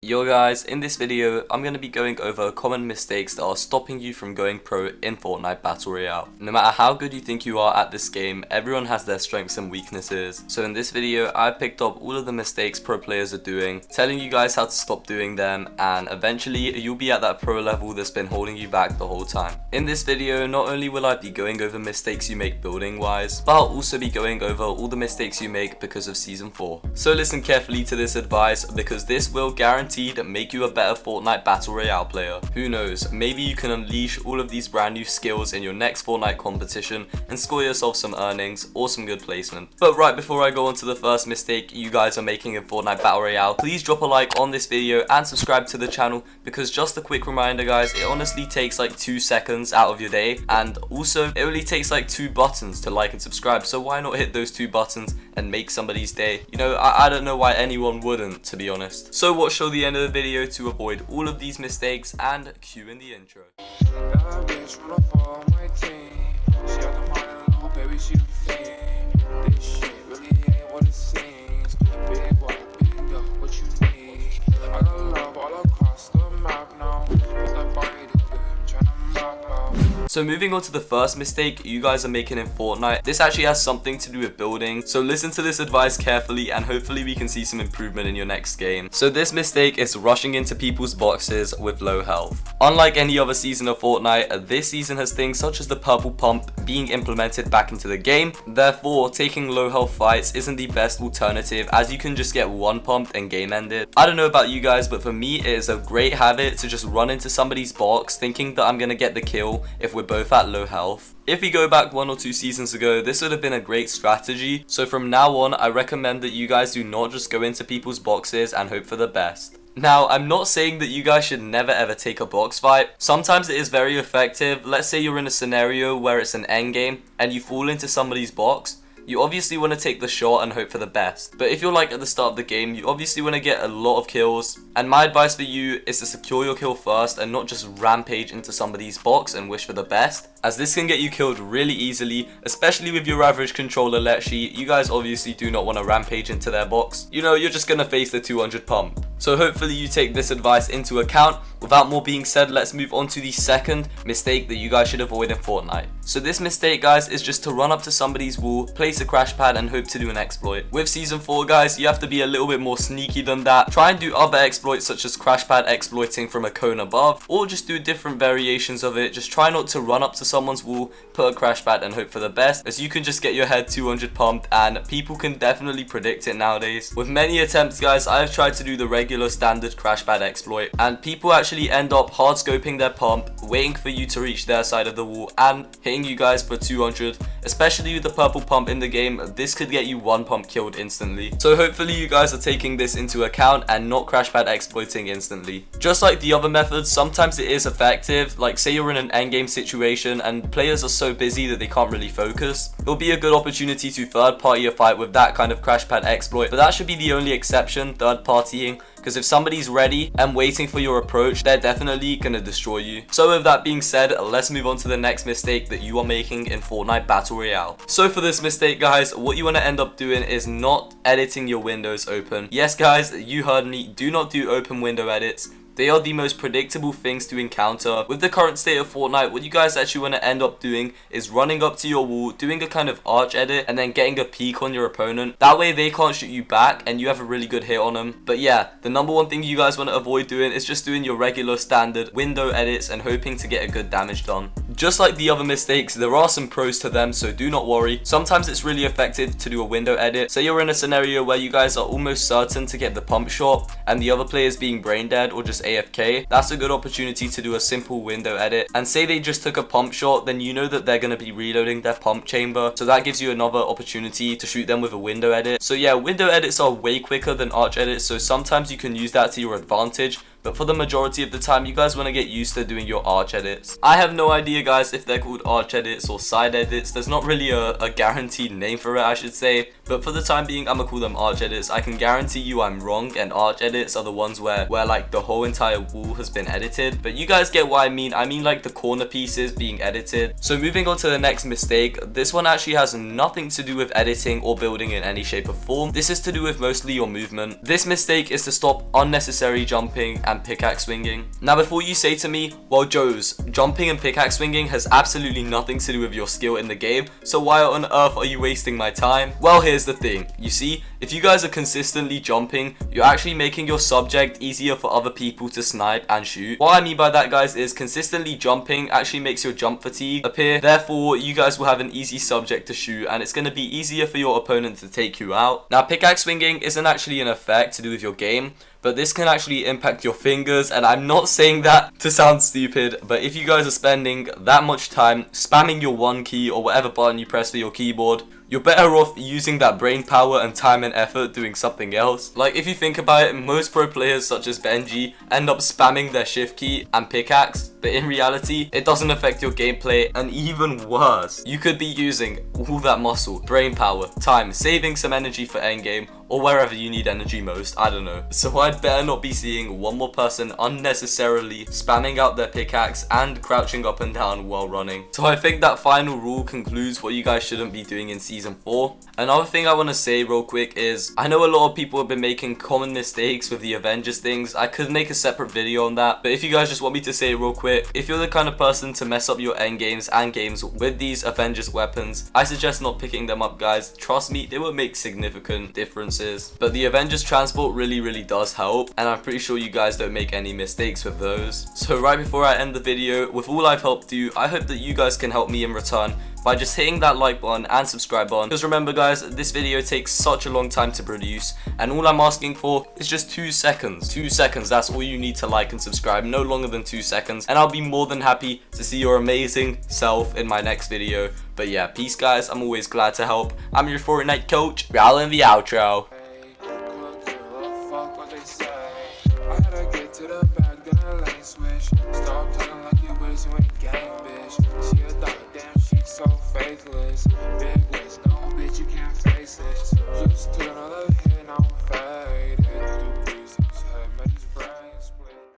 Yo guys, in this video I'm going to be going over common mistakes that are stopping you from going pro in Fortnite Battle Royale. No matter how good you think you are at this game, everyone has their strengths and weaknesses. So in this video I've picked up all of the mistakes pro players are doing, telling you guys how to stop doing them, and eventually you'll be at that pro level that's been holding you back the whole time. In this video not only will I be going over mistakes you make building wise, but I'll also be going over all the mistakes you make because of Season 4. So listen carefully to this advice, because this will guaranteed make you a better Fortnite Battle Royale player. Who knows, maybe you can unleash all of these brand new skills in your next Fortnite competition and score yourself some earnings or some good placement. But right before I go on to the first mistake you guys are making in Fortnite Battle Royale, please drop a like on this video and subscribe to the channel, because just a quick reminder guys, it honestly takes like 2 seconds out of your day, and also it only takes like 2 buttons to like and subscribe, so why not hit those 2 buttons and make somebody's day? You know, I don't know why anyone wouldn't, to be honest. So watch till the end of the video to avoid all of these mistakes, and cue in the intro. So moving on to the first mistake you guys are making in Fortnite, this actually has something to do with building, so listen to this advice carefully and hopefully we can see some improvement in your next game. So this mistake is rushing into people's boxes with low health. Unlike any other season of Fortnite, this season has things such as the purple pump being implemented back into the game, therefore taking low health fights isn't the best alternative, as you can just get one pump and game ended. I don't know about you guys, but for me it is a great habit to just run into somebody's box thinking that I'm gonna get the kill if we're both at low health. If we go back 1 or 2 seasons ago, this would have been a great strategy, so from now on I recommend that you guys do not just go into people's boxes and hope for the best. Now, I'm not saying that you guys should never ever take a box fight. Sometimes it is very effective. Let's say you're in a scenario where it's an end game and you fall into somebody's box. You obviously want to take the shot and hope for the best. But if you're like at the start of the game, you obviously want to get a lot of kills. And my advice for you is to secure your kill first and not just rampage into somebody's box and wish for the best, as this can get you killed really easily, especially with your average controller let sheet. You guys obviously do not want to rampage into their box. You know, you're just going to face the 200 pump. So hopefully you take this advice into account. Without more being said, let's move on to the second mistake that you guys should avoid in Fortnite. So this mistake guys is just to run up to somebody's wall, place a crash pad and hope to do an exploit. With Season 4 guys, you have to be a little bit more sneaky than that. Try and do other exploits such as Crashpad exploiting from a cone above, or just do different variations of it. Just try not to run up to someone's wall, put a crash pad and hope for the best, as you can just get your head 200 pumped and people can definitely predict it nowadays. With many attempts guys, I've tried to do the regular standard Crashpad exploit and people actually end up hard scoping their pump, waiting for you to reach their side of the wall and hitting you guys for 200. Especially with the purple pump in the game, this could get you 1 pump killed instantly. So hopefully you guys are taking this into account and not Crashpad exploiting instantly. Just like the other methods, sometimes it is effective. Like say you're in an endgame situation and players are so busy that they can't really focus. It'll be a good opportunity to third party a fight with that kind of Crashpad exploit, but that should be the only exception, third partying. Because if somebody's ready and waiting for your approach, they're definitely gonna destroy you. So with that being said, let's move on to the next mistake that you are making in Fortnite Battle Royale. So for this mistake guys, what you want to end up doing is not editing your windows open. Yes guys, you heard me, do not do open window edits. They are the most predictable things to encounter. With the current state of Fortnite, what you guys actually want to end up doing is running up to your wall, doing a kind of arch edit, and then getting a peek on your opponent. That way they can't shoot you back and you have a really good hit on them. But yeah, the number one thing you guys want to avoid doing is just doing your regular standard window edits and hoping to get a good damage done. Just like the other mistakes, there are some pros to them, so do not worry. Sometimes it's really effective to do a window edit. Say you're in a scenario where you guys are almost certain to get the pump shot and the other player is being brain dead or just AFK, that's a good opportunity to do a simple window edit. And say they just took a pump shot, then you know that they're going to be reloading their pump chamber, so that gives you another opportunity to shoot them with a window edit. So yeah, window edits are way quicker than arch edits, so sometimes you can use that to your advantage. But for the majority of the time, you guys want to get used to doing your arch edits. I have no idea guys if they're called arch edits or side edits. There's not really a guaranteed name for it, I should say. but for the time being I'ma call them arch edits. I can guarantee you I'm wrong, and arch edits are the ones where like the whole entire wall has been edited, but you guys get what I mean. I mean like the corner pieces being edited. So moving on to the next mistake, this one actually has nothing to do with editing or building in any shape or form. This is to do with mostly your movement. This mistake is to stop unnecessary jumping and pickaxe swinging. Now before you say to me, well Joes, jumping and pickaxe swinging has absolutely nothing to do with your skill in the game, so why on earth are you wasting my time? Well, here's the thing. You see, if you guys are consistently jumping, you're actually making your subject easier for other people to snipe and shoot. What I mean by that, guys, is consistently jumping actually makes your jump fatigue appear. Therefore, you guys will have an easy subject to shoot, and it's going to be easier for your opponent to take you out. Now, pickaxe swinging isn't actually an effect to do with your game, but this can actually impact your fingers, and I'm not saying that to sound stupid, but if you guys are spending that much time spamming your one key or whatever button you press for your keyboard, you're better off using that brain power and time and effort doing something else. Like, if you think about it, most pro players such as Benji end up spamming their shift key and pickaxe, but in reality, it doesn't affect your gameplay, and even worse, you could be using all that muscle, brain power, time, saving some energy for endgame, or wherever you need energy most, I don't know. So I'd better not be seeing one more person unnecessarily spamming out their pickaxe and crouching up and down while running. So I think that final rule concludes what you guys shouldn't be doing in Season 4. Another thing I want to say real quick is, I know a lot of people have been making common mistakes with the Avengers things. I could make a separate video on that, but if you guys just want me to say it real quick, if you're the kind of person to mess up your endgames and games with these Avengers weapons, I suggest not picking them up, guys. Trust me, they will make significant differences. But the Avengers transport really does help, and I'm pretty sure you guys don't make any mistakes with those. So right before I end the video, with all I've helped you, I hope that you guys can help me in return by just hitting that like button and subscribe button, because remember guys, this video takes such a long time to produce, and all I'm asking for is just 2 seconds. 2 seconds, that's all you need to like and subscribe, no longer than 2 seconds, and I'll be more than happy to see your amazing self in my next video. But yeah, peace guys, I'm always glad to help. I'm your Fortnite coach, Raul in the outro. So faithless.